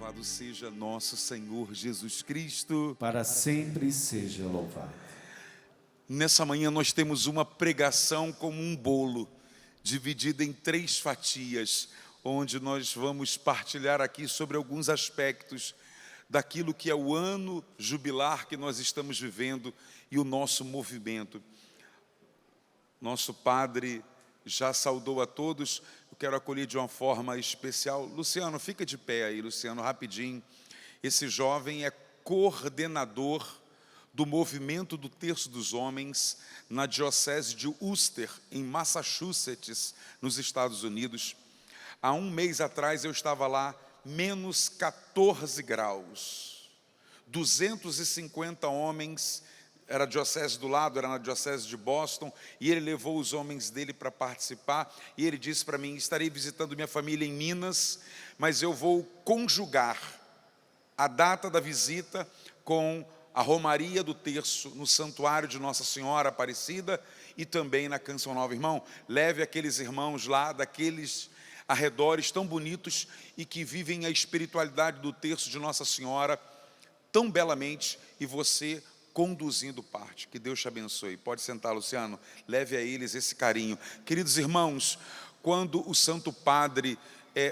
Louvado seja nosso Senhor Jesus Cristo. Para sempre seja louvado. Nessa manhã nós temos uma pregação como um bolo, dividida em 3 fatias, onde nós vamos partilhar aqui sobre alguns aspectos daquilo que é o ano jubilar que nós estamos vivendo e o nosso movimento. Nosso padre já saudou a todos. Eu quero acolher de uma forma especial. Luciano, fica de pé aí, Luciano, rapidinho. Esse jovem é coordenador do movimento do Terço dos Homens na diocese de Worcester, em Massachusetts, nos Estados Unidos. Há um mês atrás eu estava lá, menos 14 graus. 250 homens. Era a diocese do lado, era na diocese de Boston, e ele levou os homens dele para participar, e ele disse para mim: estarei visitando minha família em Minas, mas eu vou conjugar a data da visita com a romaria do terço no santuário de Nossa Senhora Aparecida e também na Canção Nova. Irmão, leve aqueles irmãos lá, daqueles arredores tão bonitos e que vivem a espiritualidade do terço de Nossa Senhora tão belamente, e você conduzindo parte. Que Deus te abençoe. Pode sentar, Luciano. Leve a eles esse carinho. Queridos irmãos, quando o Santo Padre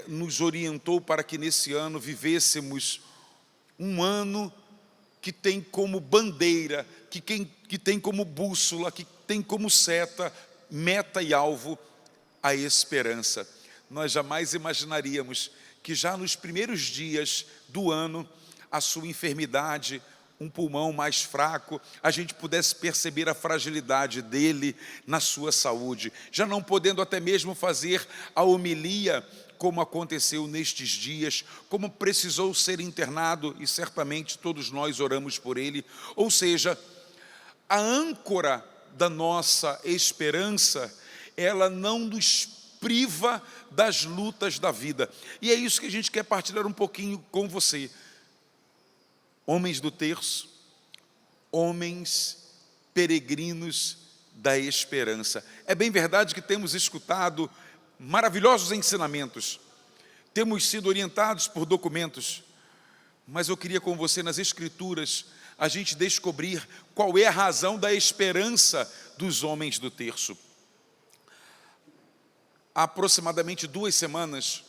nos orientou para que nesse ano vivêssemos um ano que tem como bandeira, que tem como bússola, que tem como seta, meta e alvo a esperança. Nós jamais imaginaríamos que já nos primeiros dias do ano, a sua enfermidade, um pulmão mais fraco, a gente pudesse perceber a fragilidade dele na sua saúde, já não podendo até mesmo fazer a homilia, como aconteceu nestes dias, como precisou ser internado, e certamente todos nós oramos por ele. Ou seja, a âncora da nossa esperança, ela não nos priva das lutas da vida, e é isso que a gente quer partilhar um pouquinho com você. Homens do terço, homens peregrinos da esperança. É bem verdade que temos escutado maravilhosos ensinamentos, temos sido orientados por documentos, mas eu queria com você nas Escrituras a gente descobrir qual é a razão da esperança dos homens do terço. Há aproximadamente 2 semanas,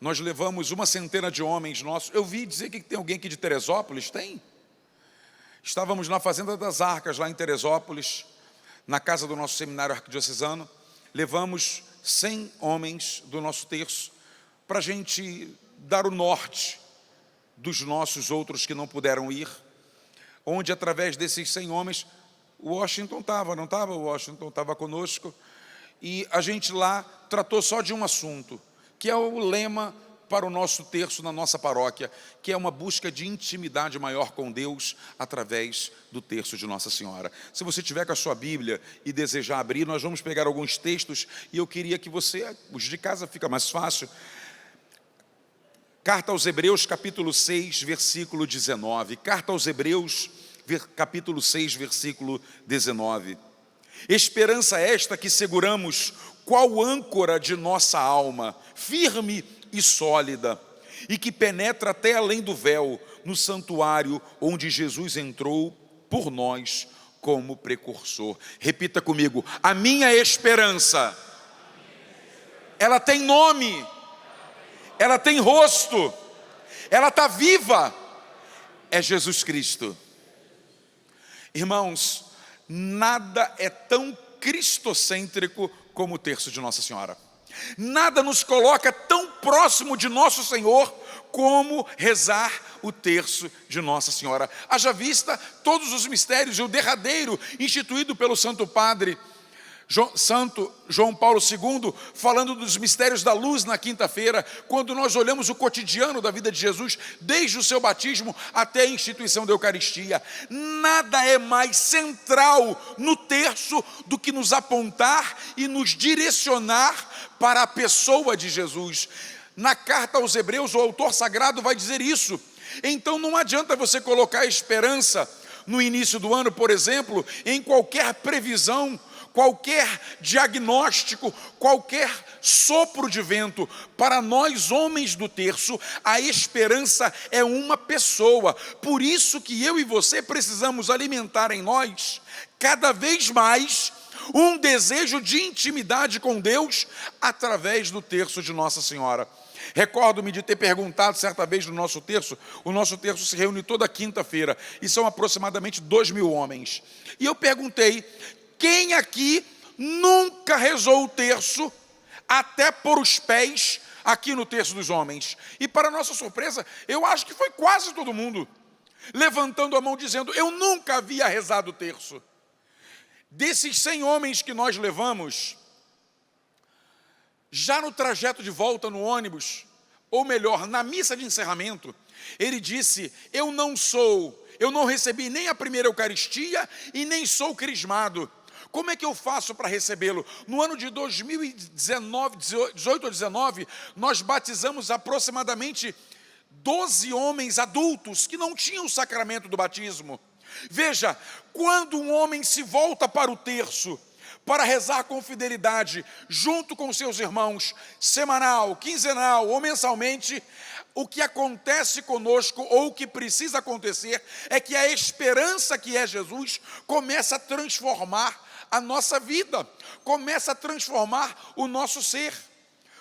nós levamos 100 de homens nossos. Eu vi dizer que tem alguém aqui de Teresópolis, tem? Estávamos na Fazenda das Arcas, lá em Teresópolis, na casa do nosso seminário arquidiocesano. Levamos 100 homens do nosso terço para a gente dar o norte dos nossos outros que não puderam ir, onde através desses 100 homens, o Washington estava, não estava? O Washington estava conosco, e a gente lá tratou só de um assunto, que é o lema para o nosso terço na nossa paróquia, que é uma busca de intimidade maior com Deus através do terço de Nossa Senhora. Se você tiver com a sua Bíblia e desejar abrir, nós vamos pegar alguns textos, e eu queria que você, os de casa fica mais fácil. Carta aos Hebreus, capítulo 6, versículo 19. Carta aos Hebreus, capítulo 6, versículo 19. Esperança esta que seguramos, qual âncora de nossa alma, firme e sólida, e que penetra até além do véu, no santuário onde Jesus entrou por nós como precursor. Repita comigo: a minha esperança, ela tem nome, ela tem rosto, ela está viva, é Jesus Cristo. Irmãos, nada é tão cristocêntrico como o terço de Nossa Senhora. Nada nos coloca tão próximo de Nosso Senhor como rezar o terço de Nossa Senhora. Haja vista todos os mistérios, e o derradeiro instituído pelo Santo Padre Santo João Paulo II, falando dos mistérios da luz na quinta-feira, quando nós olhamos o cotidiano da vida de Jesus, desde o seu batismo até a instituição da Eucaristia. Nada é mais central no terço do que nos apontar e nos direcionar para a pessoa de Jesus. Na carta aos Hebreus, o autor sagrado vai dizer isso. Então não adianta você colocar a esperança no início do ano, por exemplo, em qualquer previsão, qualquer diagnóstico, qualquer sopro de vento. Para nós, homens do terço, a esperança é uma pessoa. Por isso que eu e você precisamos alimentar em nós, cada vez mais, um desejo de intimidade com Deus através do terço de Nossa Senhora. Recordo-me de ter perguntado certa vez no nosso terço. O nosso terço se reúne toda quinta-feira e são aproximadamente 2.000 homens. E eu perguntei, quem aqui nunca rezou o terço até pôr os pés aqui no terço dos homens? E para nossa surpresa, eu acho que foi quase todo mundo levantando a mão dizendo, eu nunca havia rezado o terço. Desses 100 homens que nós levamos, já no trajeto de volta no ônibus, ou melhor, na missa de encerramento, ele disse, eu não recebi nem a primeira Eucaristia e nem sou crismado. Como é que eu faço para recebê-lo? No ano de 2019, 18 ou 19, nós batizamos aproximadamente 12 homens adultos que não tinham o sacramento do batismo. Veja, quando um homem se volta para o terço, para rezar com fidelidade, junto com seus irmãos, semanal, quinzenal ou mensalmente, o que acontece conosco, ou o que precisa acontecer, é que a esperança que é Jesus começa a transformar a nossa vida, começa a transformar o nosso ser.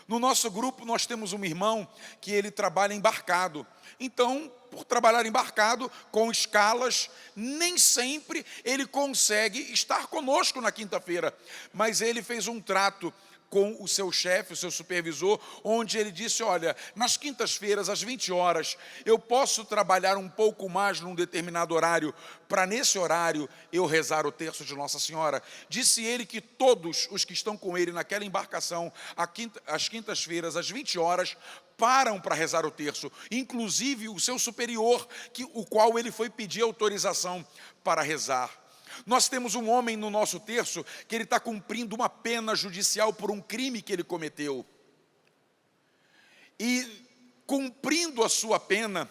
No nosso grupo nós temos um irmão que ele trabalha embarcado. Então, por trabalhar embarcado, com escalas, nem sempre ele consegue estar conosco na quinta-feira. Mas ele fez um trato com o seu chefe, o seu supervisor, onde ele disse, olha, nas quintas-feiras, às 20 horas, eu posso trabalhar um pouco mais num determinado horário, para nesse horário eu rezar o terço de Nossa Senhora. Disse ele que todos os que estão com ele naquela embarcação, às quintas-feiras, às 20 horas, param para rezar o terço, inclusive o seu superior, o qual ele foi pedir autorização para rezar. Nós temos um homem no nosso terço que ele está cumprindo uma pena judicial por um crime que ele cometeu. E cumprindo a sua pena,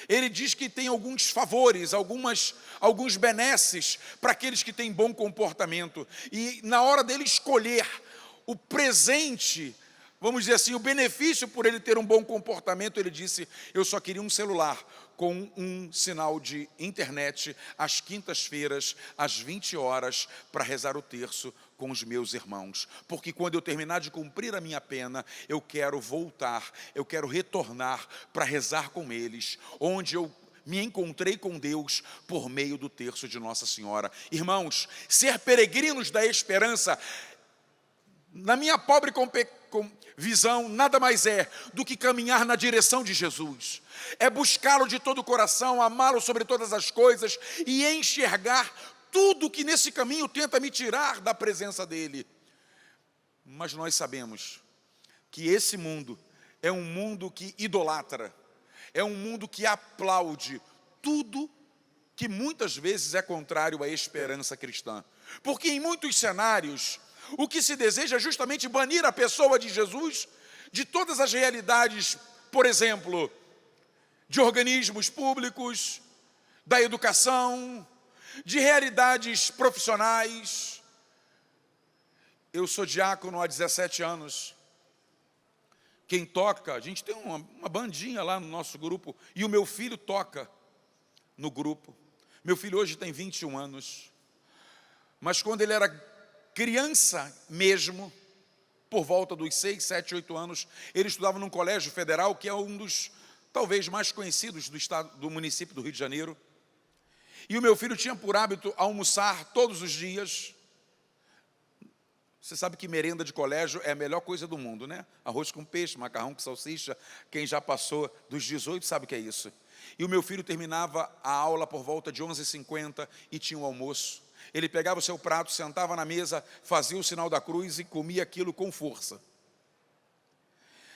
ele diz que tem alguns favores, alguns benesses para aqueles que têm bom comportamento. E na hora dele escolher o presente, vamos dizer assim, o benefício por ele ter um bom comportamento, ele disse, eu só queria um celular com um sinal de internet às quintas-feiras, às 20 horas, para rezar o terço com os meus irmãos. Porque quando eu terminar de cumprir a minha pena, eu quero voltar, eu quero retornar para rezar com eles, onde eu me encontrei com Deus por meio do terço de Nossa Senhora. Irmãos, ser peregrinos da esperança, na minha pobre visão, nada mais é do que caminhar na direção de Jesus. É buscá-lo de todo o coração, amá-lo sobre todas as coisas e enxergar tudo que nesse caminho tenta me tirar da presença dele. Mas nós sabemos que esse mundo é um mundo que idolatra, é um mundo que aplaude tudo que muitas vezes é contrário à esperança cristã. Porque em muitos cenários, o que se deseja é justamente banir a pessoa de Jesus de todas as realidades, por exemplo, de organismos públicos, da educação, de realidades profissionais. Eu sou diácono há 17 anos. Quem toca, a gente tem uma bandinha lá no nosso grupo, e o meu filho toca no grupo. Meu filho hoje tem 21 anos. Mas quando ele era criança mesmo, por volta dos 6, 7, 8 anos, ele estudava num colégio federal, que é um dos, talvez, mais conhecidos do município do Rio de Janeiro. E o meu filho tinha por hábito almoçar todos os dias. Você sabe que merenda de colégio é a melhor coisa do mundo, né? Arroz com peixe, macarrão com salsicha. Quem já passou dos 18 sabe o que é isso. E o meu filho terminava a aula por volta de 11h50 e tinha um almoço. Ele pegava o seu prato, sentava na mesa, fazia o sinal da cruz e comia aquilo com força.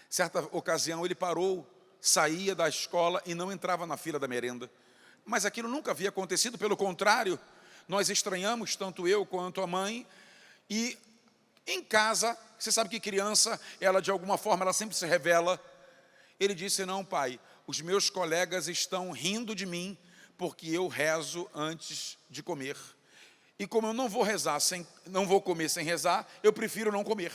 Certa ocasião ele parou, saía da escola e não entrava na fila da merenda. Mas aquilo nunca havia acontecido, pelo contrário, nós estranhamos, tanto eu quanto a mãe. E em casa, você sabe que criança, ela de alguma forma, ela sempre se revela. Ele disse, não pai, os meus colegas estão rindo de mim porque eu rezo antes de comer. E como eu não vou rezar não vou comer sem rezar, eu prefiro não comer.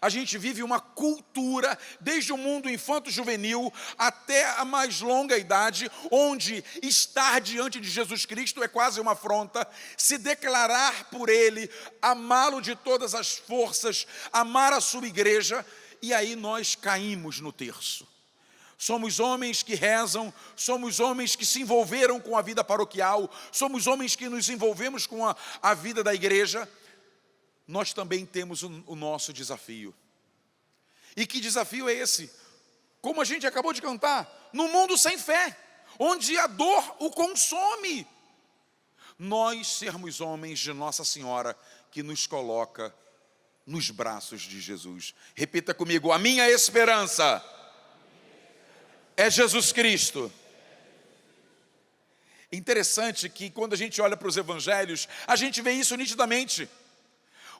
A gente vive uma cultura, desde o mundo infanto-juvenil até a mais longa idade, onde estar diante de Jesus Cristo é quase uma afronta, se declarar por Ele, amá-lo de todas as forças, amar a sua igreja, e aí nós caímos no terço. Somos homens que rezam, somos homens que se envolveram com a vida paroquial, somos homens que nos envolvemos com a vida da igreja. Nós também temos o nosso desafio. E que desafio é esse? Como a gente acabou de cantar, no mundo sem fé, onde a dor o consome, nós sermos homens de Nossa Senhora, que nos coloca nos braços de Jesus. Repita comigo: a minha esperança é Jesus Cristo. Interessante que quando a gente olha para os evangelhos, a gente vê isso nitidamente.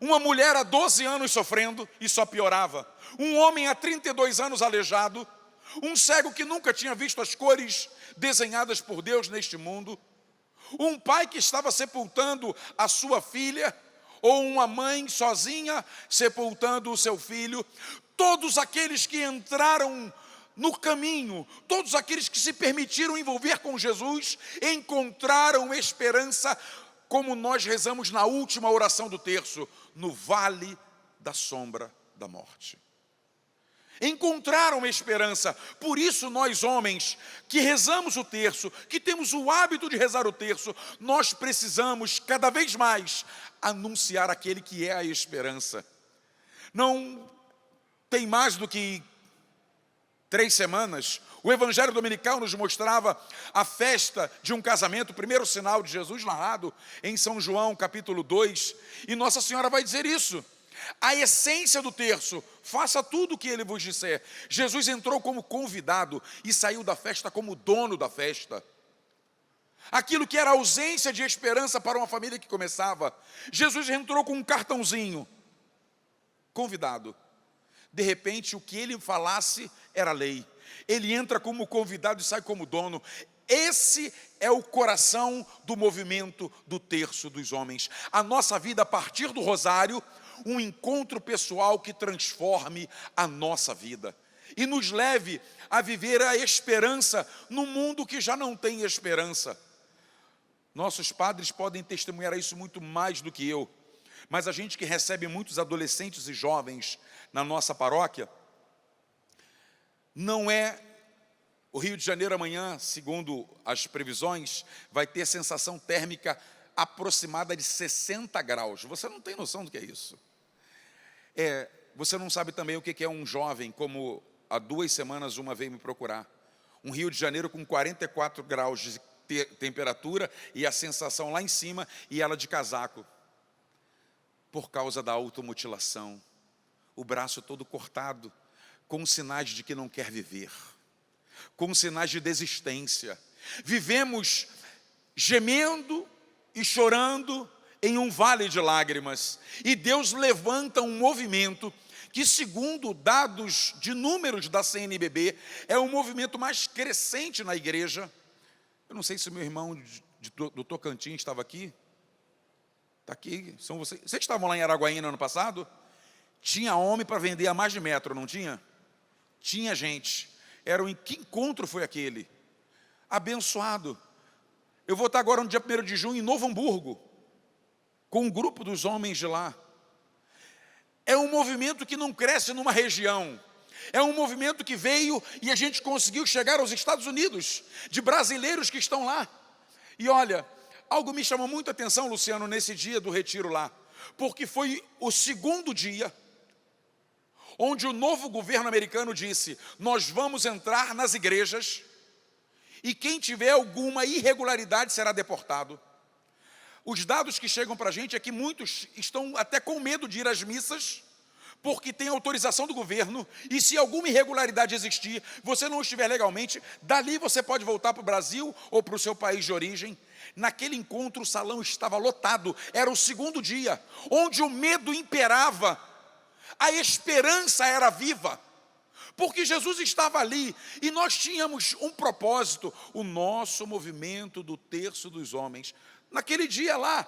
Uma mulher há 12 anos sofrendo e só piorava. Um homem há 32 anos aleijado. Um cego que nunca tinha visto as cores desenhadas por Deus neste mundo. Um pai que estava sepultando a sua filha, ou uma mãe sozinha sepultando o seu filho. Todos aqueles que entraram no caminho, todos aqueles que se permitiram envolver com Jesus, encontraram esperança, como nós rezamos na última oração do terço, no vale da sombra da morte. Encontraram esperança. Por isso nós homens que rezamos o terço, que temos o hábito de rezar o terço, nós precisamos cada vez mais anunciar aquele que é a esperança. Não tem mais do que 3 semanas, o Evangelho Dominical nos mostrava a festa de um casamento, o primeiro sinal de Jesus narrado em São João, capítulo 2, e Nossa Senhora vai dizer isso. A essência do terço: faça tudo o que Ele vos disser. Jesus entrou como convidado e saiu da festa como dono da festa. Aquilo que era ausência de esperança para uma família que começava, Jesus entrou com um cartãozinho: convidado. De repente, o que Ele falasse era lei. Ele entra como convidado e sai como dono. Esse é o coração do movimento do terço dos homens. A nossa vida a partir do rosário, um encontro pessoal que transforme a nossa vida e nos leve a viver a esperança no mundo que já não tem esperança. Nossos padres podem testemunhar isso muito mais do que eu, mas a gente que recebe muitos adolescentes e jovens na nossa paróquia, não é... O Rio de Janeiro amanhã, segundo as previsões, vai ter sensação térmica aproximada de 60 graus. Você não tem noção do que é isso. Você não sabe também o que é um jovem, como há 2 semanas uma veio me procurar. Um Rio de Janeiro com 44 graus de temperatura e a sensação lá em cima, e ela de casaco. Por causa da automutilação. O braço todo cortado, com sinais de que não quer viver, com sinais de desistência. Vivemos gemendo e chorando em um vale de lágrimas. E Deus levanta um movimento que, segundo dados de números da CNBB, é o movimento mais crescente na igreja. Eu não sei se meu irmão do Tocantins estava aqui. Está aqui, são vocês. Vocês estavam lá em Araguaína ano passado? Tinha homem para vender a mais de metro, não tinha? Tinha gente. Que encontro foi aquele? Abençoado. Eu vou estar agora no dia 1º de junho em Novo Hamburgo, com um grupo dos homens de lá. É um movimento que não cresce numa região. É um movimento que veio e a gente conseguiu chegar aos Estados Unidos, de brasileiros que estão lá. E olha, algo me chamou muito a atenção, Luciano, nesse dia do retiro lá, porque foi o 2º dia onde o novo governo americano disse: nós vamos entrar nas igrejas e quem tiver alguma irregularidade será deportado. Os dados que chegam para a gente é que muitos estão até com medo de ir às missas, porque tem autorização do governo, e se alguma irregularidade existir, você não estiver legalmente, dali você pode voltar para o Brasil ou para o seu país de origem. Naquele encontro o salão estava lotado, era o 2º dia, onde o medo imperava, a esperança era viva, porque Jesus estava ali e nós tínhamos um propósito, o nosso movimento do Terço dos Homens. Naquele dia lá,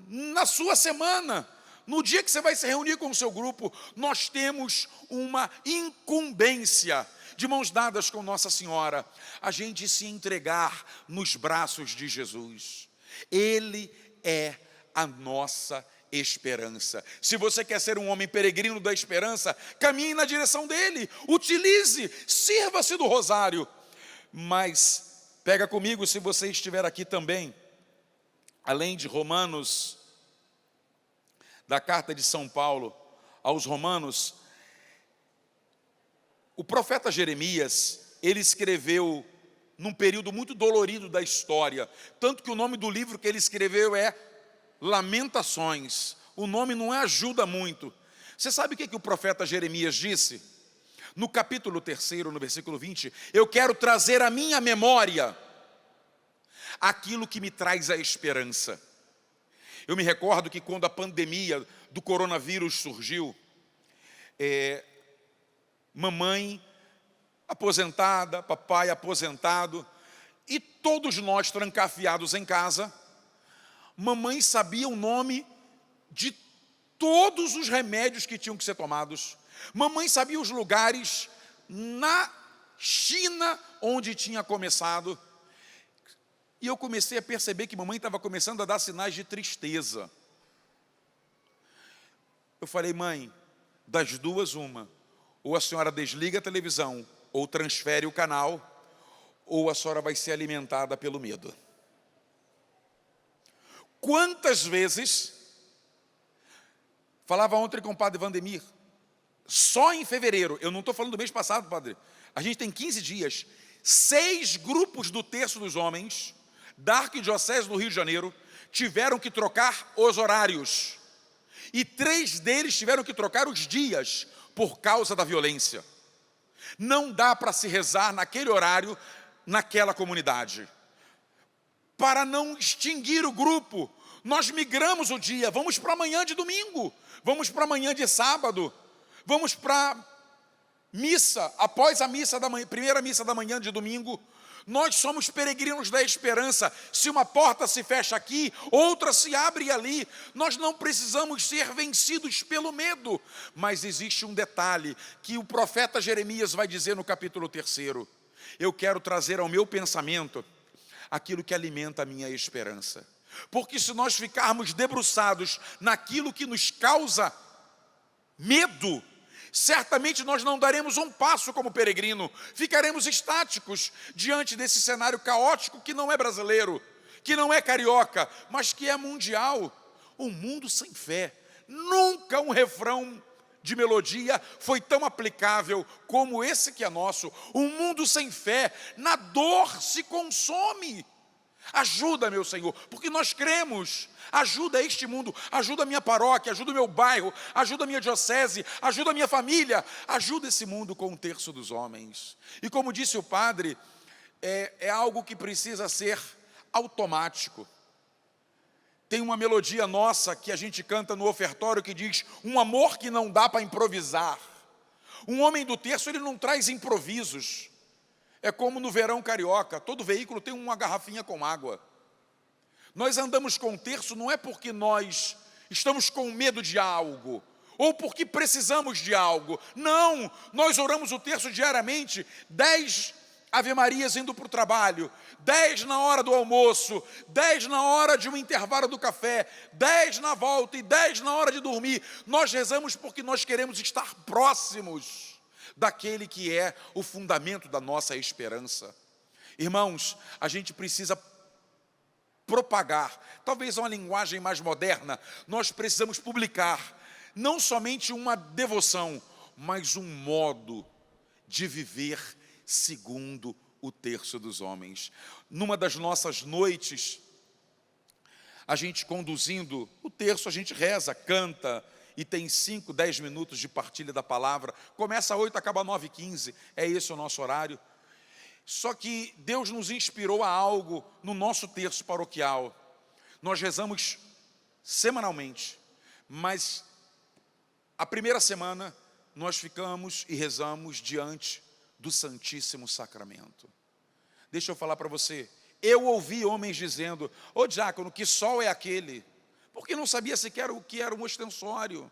na sua semana, no dia que você vai se reunir com o seu grupo, nós temos uma incumbência, de mãos dadas com Nossa Senhora, a gente se entregar nos braços de Jesus. Ele é a nossa esperança. Se você quer ser um homem peregrino da esperança, caminhe na direção dele, utilize, sirva-se do rosário. Mas pega comigo, se você estiver aqui também, além de Romanos, da carta de São Paulo aos Romanos, o profeta Jeremias, ele escreveu num período muito dolorido da história, tanto que o nome do livro que ele escreveu é Lamentações. O nome não ajuda muito. Você sabe o que o profeta Jeremias disse? No capítulo 3, no versículo 20, eu quero trazer à minha memória aquilo que me traz a esperança. Eu me recordo que quando a pandemia do coronavírus surgiu, mamãe aposentada, papai aposentado, e todos nós trancafiados em casa, mamãe sabia o nome de todos os remédios que tinham que ser tomados. Mamãe sabia os lugares na China onde tinha começado. E eu comecei a perceber que mamãe estava começando a dar sinais de tristeza. Eu falei, mãe, das duas uma, ou a senhora desliga a televisão, ou transfere o canal, ou a senhora vai ser alimentada pelo medo. Quantas vezes, falava ontem com o padre Vandemir, só em fevereiro, eu não estou falando do mês passado, padre, a gente tem 15 dias, 6 grupos do Terço dos Homens, da Arquidiocese do Rio de Janeiro, tiveram que trocar os horários, e 3 deles tiveram que trocar os dias, por causa da violência. Não dá para se rezar naquele horário, naquela comunidade. Para não extinguir o grupo, nós migramos o dia, vamos para amanhã de domingo, vamos para amanhã de sábado, vamos para missa, após a missa da manhã, primeira missa da manhã de domingo. Nós somos peregrinos da esperança. Se uma porta se fecha aqui, outra se abre ali. Nós não precisamos ser vencidos pelo medo. Mas existe um detalhe que o profeta Jeremias vai dizer no capítulo 3. Eu quero trazer ao meu pensamento aquilo que alimenta a minha esperança. Porque se nós ficarmos debruçados naquilo que nos causa medo, certamente nós não daremos um passo como peregrino, ficaremos estáticos diante desse cenário caótico que não é brasileiro, que não é carioca, mas que é mundial. Um mundo sem fé. Nunca um refrão de melodia foi tão aplicável como esse que é nosso. Um mundo sem fé, na dor se consome. Ajuda, meu Senhor, porque nós cremos. Ajuda este mundo, ajuda a minha paróquia, ajuda o meu bairro, ajuda a minha diocese, ajuda a minha família, ajuda esse mundo com o Terço dos Homens. E como disse o padre, é algo que precisa ser automático. Tem uma melodia nossa que a gente canta no ofertório que diz: um amor que não dá para improvisar. Um homem do terço, ele não traz improvisos. É como no verão carioca, todo veículo tem uma garrafinha com água. Nós andamos com o terço não é porque nós estamos com medo de algo, ou porque precisamos de algo. Não, nós oramos o terço diariamente, 10 Ave Marias indo para o trabalho, 10 na hora do almoço, 10 na hora de um intervalo do café, 10 na volta e 10 na hora de dormir. Nós rezamos porque nós queremos estar próximos daquele que é o fundamento da nossa esperança. Irmãos, a gente precisa propagar, talvez uma linguagem mais moderna, nós precisamos publicar, não somente uma devoção, mas um modo de viver segundo o Terço dos Homens. Numa das nossas noites, a gente conduzindo o terço, a gente reza, canta, e tem 5, 10 minutos de partilha da palavra, começa às 8, acaba às 9h15, é esse o nosso horário. Só que Deus nos inspirou a algo no nosso terço paroquial. Nós rezamos semanalmente, mas a primeira semana nós ficamos e rezamos diante do Santíssimo Sacramento. Deixa eu falar para você, eu ouvi homens dizendo: ô diácono, que sol é aquele? Porque não sabia sequer o que era um ostensório.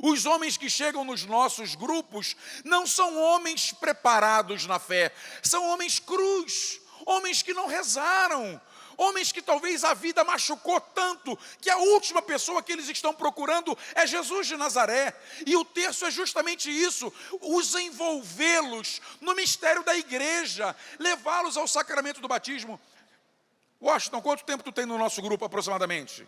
Os homens que chegam nos nossos grupos não são homens preparados na fé, são homens crus, homens que não rezaram, homens que talvez a vida machucou tanto, que a última pessoa que eles estão procurando é Jesus de Nazaré. E o terço é justamente isso, os envolvê-los no mistério da igreja, levá-los ao sacramento do batismo. Washington, quanto tempo tu tem no nosso grupo aproximadamente?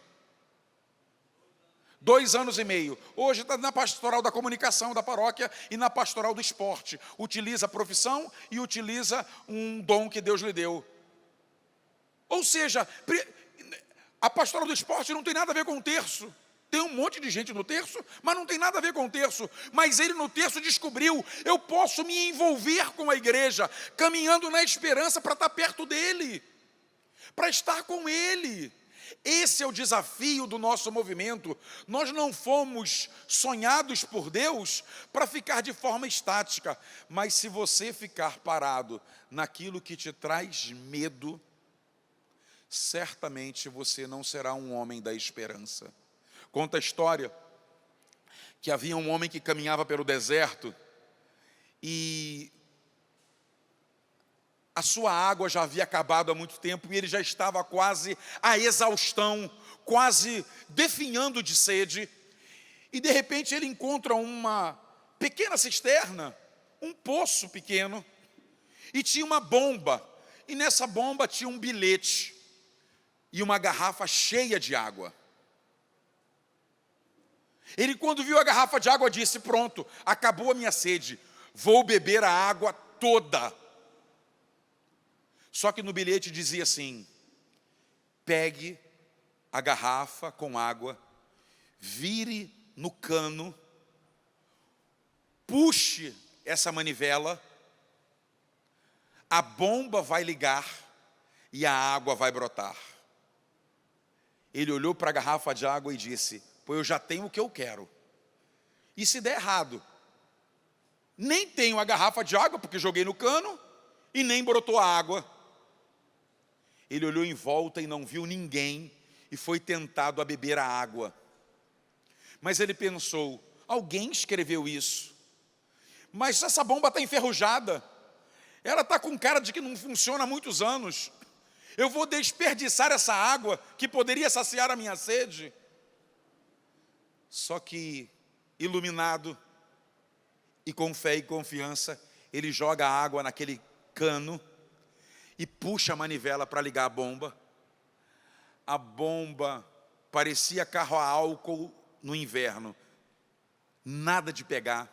2 anos e meio. Hoje está na pastoral da comunicação da paróquia e na pastoral do esporte. Utiliza a profissão e utiliza um dom que Deus lhe deu. Ou seja, a pastoral do esporte não tem nada a ver com o terço. Tem um monte de gente no terço, mas não tem nada a ver com o terço. Mas ele no terço descobriu: eu posso me envolver com a igreja, caminhando na esperança para estar perto dele, para estar com ele. Esse é o desafio do nosso movimento. Nós não fomos sonhados por Deus para ficar de forma estática, mas se você ficar parado naquilo que te traz medo, certamente você não será um homem da esperança. Conta a história que havia um homem que caminhava pelo deserto e a sua água já havia acabado há muito tempo e ele já estava quase à exaustão, quase definhando de sede. E de repente ele encontra uma pequena cisterna, um poço pequeno, e tinha uma bomba. E nessa bomba tinha um bilhete e uma garrafa cheia de água. Ele, quando viu a garrafa de água, disse: pronto, acabou a minha sede, vou beber a água toda. Só que no bilhete dizia assim: pegue a garrafa com água, vire no cano, puxe essa manivela, a bomba vai ligar e a água vai brotar. Ele olhou para a garrafa de água e disse: pô, eu já tenho o que eu quero. E se der errado? Nem tenho a garrafa de água, porque joguei no cano, e nem brotou a água. Ele olhou em volta e não viu ninguém, e foi tentado a beber a água. Mas ele pensou: alguém escreveu isso. Mas essa bomba está enferrujada. Ela está com cara de que não funciona há muitos anos. Eu vou desperdiçar essa água que poderia saciar a minha sede. Só que, iluminado e com fé e confiança, ele joga a água naquele cano e puxa a manivela para ligar a bomba. A bomba parecia carro a álcool no inverno, nada de pegar.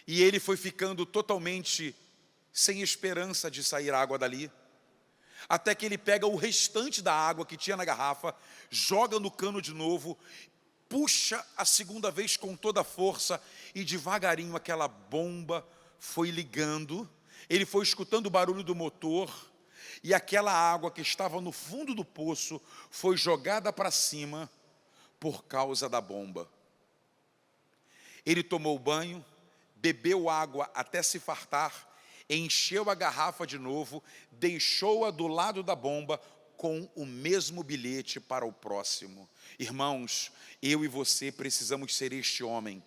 E ele foi ficando totalmente sem esperança de sair água dali, até que ele pega o restante da água que tinha na garrafa, joga no cano de novo, puxa a segunda vez com toda a força, e devagarinho aquela bomba foi ligando. Ele foi escutando o barulho do motor, e aquela água que estava no fundo do poço foi jogada para cima por causa da bomba. Ele tomou banho, bebeu água até se fartar, encheu a garrafa de novo, deixou-a do lado da bomba com o mesmo bilhete para o próximo. Irmãos, eu e você precisamos ser este homem.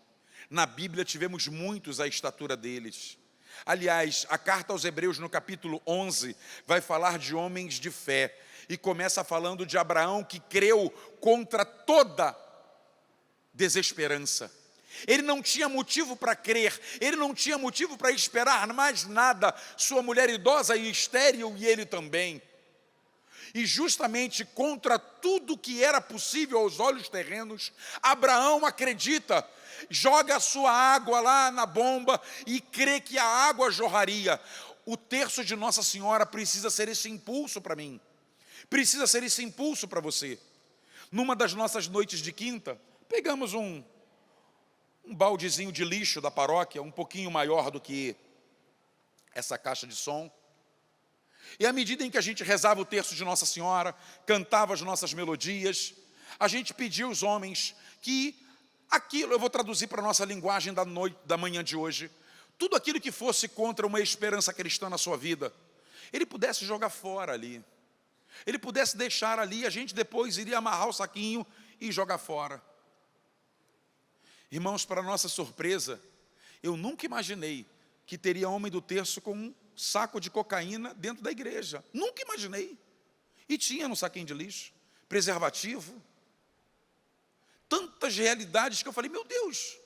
Na Bíblia tivemos muitos à estatura deles. Aliás, a carta aos Hebreus, no capítulo 11, vai falar de homens de fé. E começa falando de Abraão, que creu contra toda desesperança. Ele não tinha motivo para crer, ele não tinha motivo para esperar mais nada. Sua mulher idosa e estéril, e ele também. E justamente contra tudo que era possível aos olhos terrenos, Abraão acredita, joga a sua água lá na bomba e crê que a água jorraria. O terço de Nossa Senhora precisa ser esse impulso para mim, precisa ser esse impulso para você. Numa das nossas noites de quinta, pegamos um baldezinho de lixo da paróquia, um pouquinho maior do que essa caixa de som. E à medida em que a gente rezava o terço de Nossa Senhora, cantava as nossas melodias, a gente pedia aos homens que aquilo, eu vou traduzir para a nossa linguagem da manhã de hoje, tudo aquilo que fosse contra uma esperança cristã na sua vida, ele pudesse jogar fora ali, ele pudesse deixar ali, a gente depois iria amarrar o saquinho e jogar fora. Irmãos, para nossa surpresa, eu nunca imaginei que teria homem do terço com um saco de cocaína dentro da igreja, nunca imaginei, e tinha no saquinho de lixo, preservativo, tantas realidades que eu falei, meu Deus,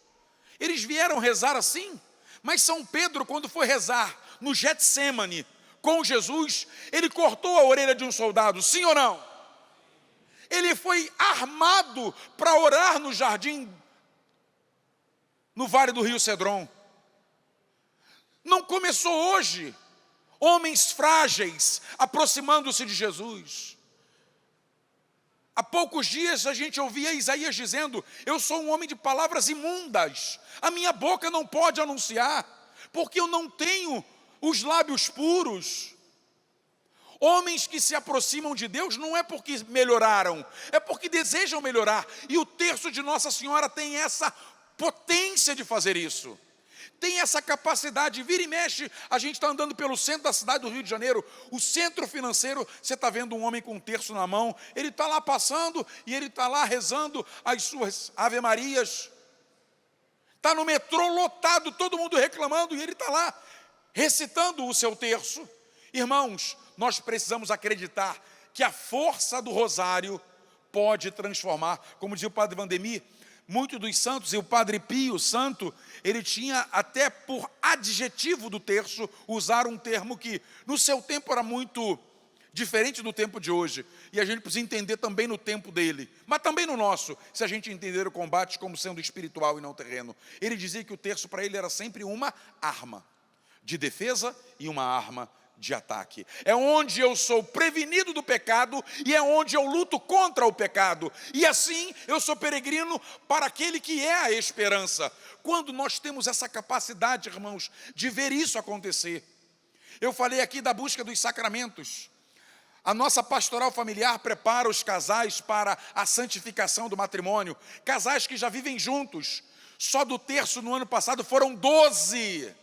eles vieram rezar assim, mas São Pedro, quando foi rezar no Getsêmani com Jesus, ele cortou a orelha de um soldado, sim ou não? Ele foi armado para orar no jardim, no Vale do Rio Cedron. Não começou hoje, homens frágeis aproximando-se de Jesus. Há poucos dias a gente ouvia Isaías dizendo, eu sou um homem de palavras imundas, a minha boca não pode anunciar, porque eu não tenho os lábios puros. Homens que se aproximam de Deus não é porque melhoraram, é porque desejam melhorar, e o terço de Nossa Senhora tem essa potência de fazer isso. Tem essa capacidade, vira e mexe, a gente está andando pelo centro da cidade do Rio de Janeiro, o centro financeiro, você está vendo um homem com um terço na mão, ele está lá passando e ele está lá rezando as suas Ave Marias, está no metrô lotado, todo mundo reclamando e ele está lá recitando o seu terço. Irmãos, nós precisamos acreditar que a força do rosário pode transformar, como dizia o padre Vandemir, muitos dos santos, e o Padre Pio, santo, ele tinha até por adjetivo do terço, usar um termo que no seu tempo era muito diferente do tempo de hoje, e a gente precisa entender também no tempo dele, mas também no nosso, se a gente entender o combate como sendo espiritual e não terreno. Ele dizia que o terço para ele era sempre uma arma de defesa e uma arma de ataque. É onde eu sou prevenido do pecado e é onde eu luto contra o pecado. E assim eu sou peregrino para aquele que é a esperança. Quando nós temos essa capacidade, irmãos, de ver isso acontecer. Eu falei aqui da busca dos sacramentos. A nossa pastoral familiar prepara os casais para a santificação do matrimônio. Casais que já vivem juntos. Só do terço no ano passado foram 12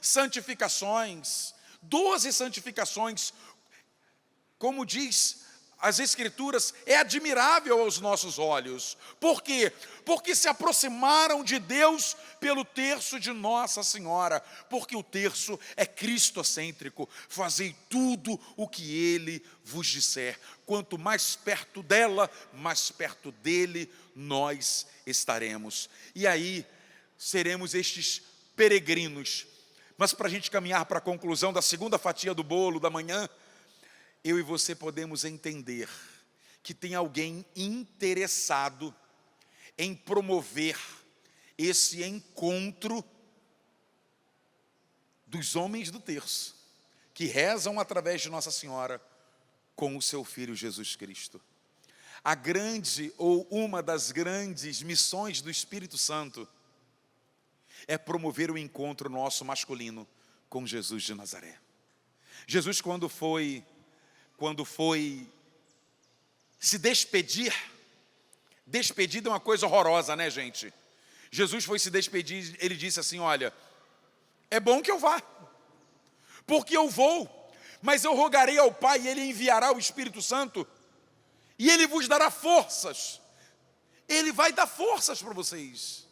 santificações, 12 santificações, como diz as Escrituras, é admirável aos nossos olhos. Por quê? Porque se aproximaram de Deus pelo terço de Nossa Senhora, porque o terço é cristocêntrico, fazei tudo o que Ele vos disser. Quanto mais perto dela, mais perto dele nós estaremos. E aí seremos estes peregrinos. Mas para a gente caminhar para a conclusão da segunda fatia do bolo da manhã, eu e você podemos entender que tem alguém interessado em promover esse encontro dos homens do terço, que rezam através de Nossa Senhora com o seu Filho Jesus Cristo. A grande ou uma das grandes missões do Espírito Santo é promover o encontro nosso masculino com Jesus de Nazaré. Jesus, quando foi se despedir, despedida é uma coisa horrorosa, né, gente? Jesus foi se despedir, ele disse assim, olha, é bom que eu vá, porque eu vou, mas eu rogarei ao Pai e Ele enviará o Espírito Santo, e Ele vos dará forças, Ele vai dar forças para vocês.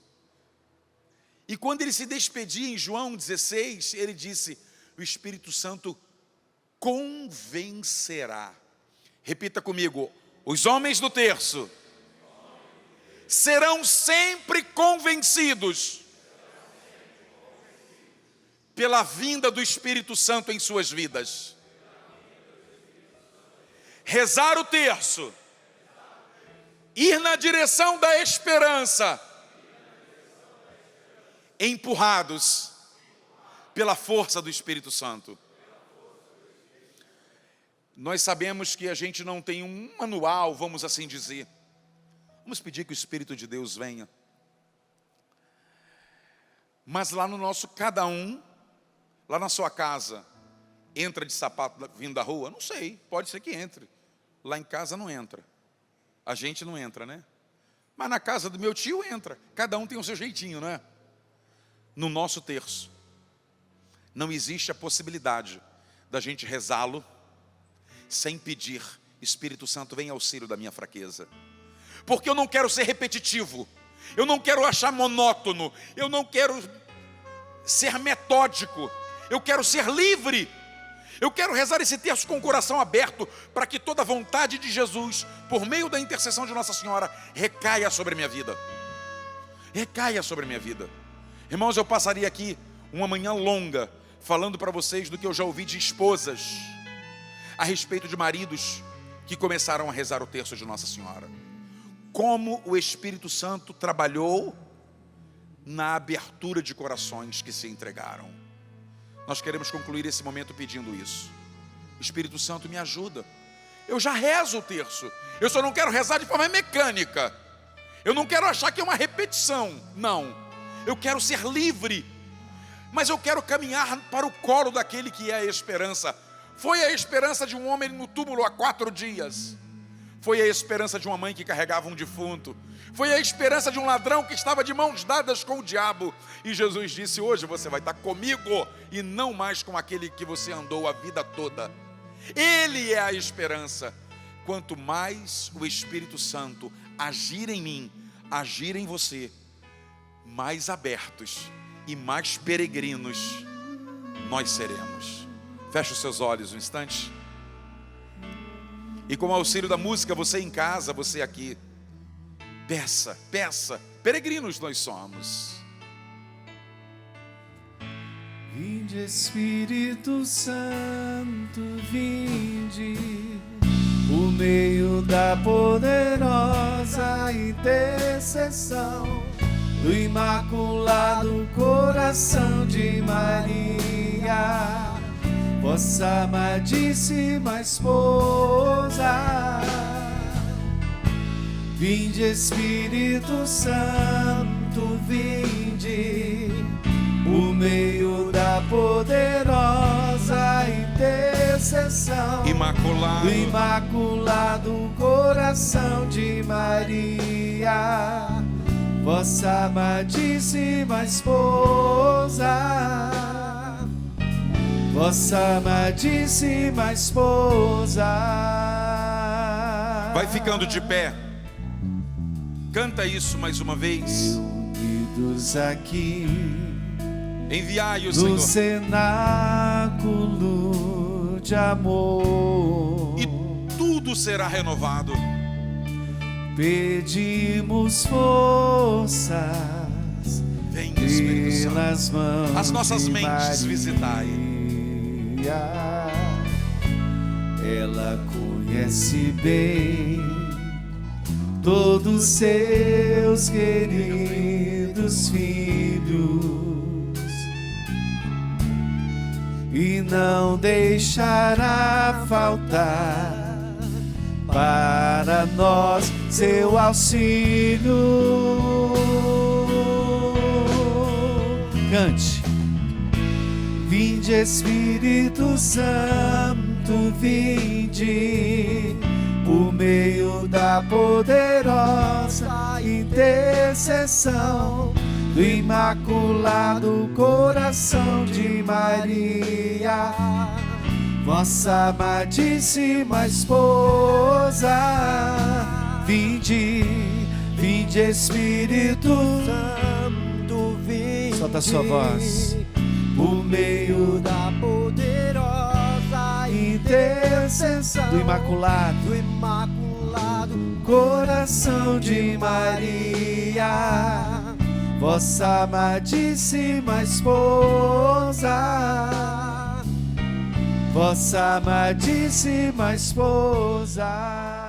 E quando ele se despedia em João 16, ele disse, o Espírito Santo convencerá. Repita comigo, os homens do terço serão sempre convencidos pela vinda do Espírito Santo em suas vidas. Rezar o terço, ir na direção da esperança, empurrados pela força do Espírito Santo. Nós sabemos que a gente não tem um manual, vamos assim dizer. Vamos pedir que o Espírito de Deus venha. Mas lá no nosso, cada um, lá na sua casa, entra de sapato vindo da rua? Não sei, pode ser que entre. Lá em casa não entra. A gente não entra, né? Mas na casa do meu tio entra. Cada um tem o seu jeitinho, não é? No nosso terço, não existe a possibilidade da gente rezá-lo sem pedir: Espírito Santo, vem em auxílio da minha fraqueza. Porque eu não quero ser repetitivo, eu não quero achar monótono, eu não quero ser metódico, eu quero ser livre. Eu quero rezar esse terço com o coração aberto, para que toda a vontade de Jesus, por meio da intercessão de Nossa Senhora, recaia sobre a minha vida. Recaia sobre a minha vida. Irmãos, eu passaria aqui uma manhã longa falando para vocês do que eu já ouvi de esposas a respeito de maridos que começaram a rezar o terço de Nossa Senhora. Como o Espírito Santo trabalhou na abertura de corações que se entregaram. Nós queremos concluir esse momento pedindo isso. Espírito Santo, me ajuda. Eu já rezo o terço, eu só não quero rezar de forma mecânica. Eu não quero achar que é uma repetição. Não, eu quero ser livre, mas eu quero caminhar para o colo daquele que é a esperança. Foi a esperança de um homem no túmulo há 4 dias. Foi a esperança de uma mãe que carregava um defunto. Foi a esperança de um ladrão que estava de mãos dadas com o diabo. E Jesus disse: hoje você vai estar comigo e não mais com aquele que você andou a vida toda. Ele é a esperança. Quanto mais o Espírito Santo agir em mim, agir em você, mais abertos e mais peregrinos nós seremos. Feche os seus olhos um instante. E com o auxílio da música, você em casa, você aqui, peça, peça. Peregrinos nós somos. Vinde, Espírito Santo, vinde, por meio da poderosa intercessão do Imaculado Coração de Maria, vossa amadíssima esposa. Vinde, Espírito Santo, vinde, por meio da poderosa intercessão do Imaculado Coração de Maria, vossa amadíssima esposa. Vossa amadíssima esposa. Vai ficando de pé. Canta isso mais uma vez. Reunidos aqui, enviai o no Senhor, cenáculo de amor, e tudo será renovado. Pedimos forças, vem, Espírito pelas Santo, mãos as nossas de mentes visitai. Ela conhece bem todos seus queridos filhos e não deixará faltar para nós seu auxílio. Cante. Vinde, Espírito Santo, vinde, por meio da poderosa intercessão do Imaculado Coração de Maria, vossa amadíssima esposa. Vinde, vinde, Espírito Santo, vinde. Solta a sua voz. Por meio da poderosa intercessão do Imaculado Coração de Maria, vossa amadíssima esposa. Vossa amadíssima esposa.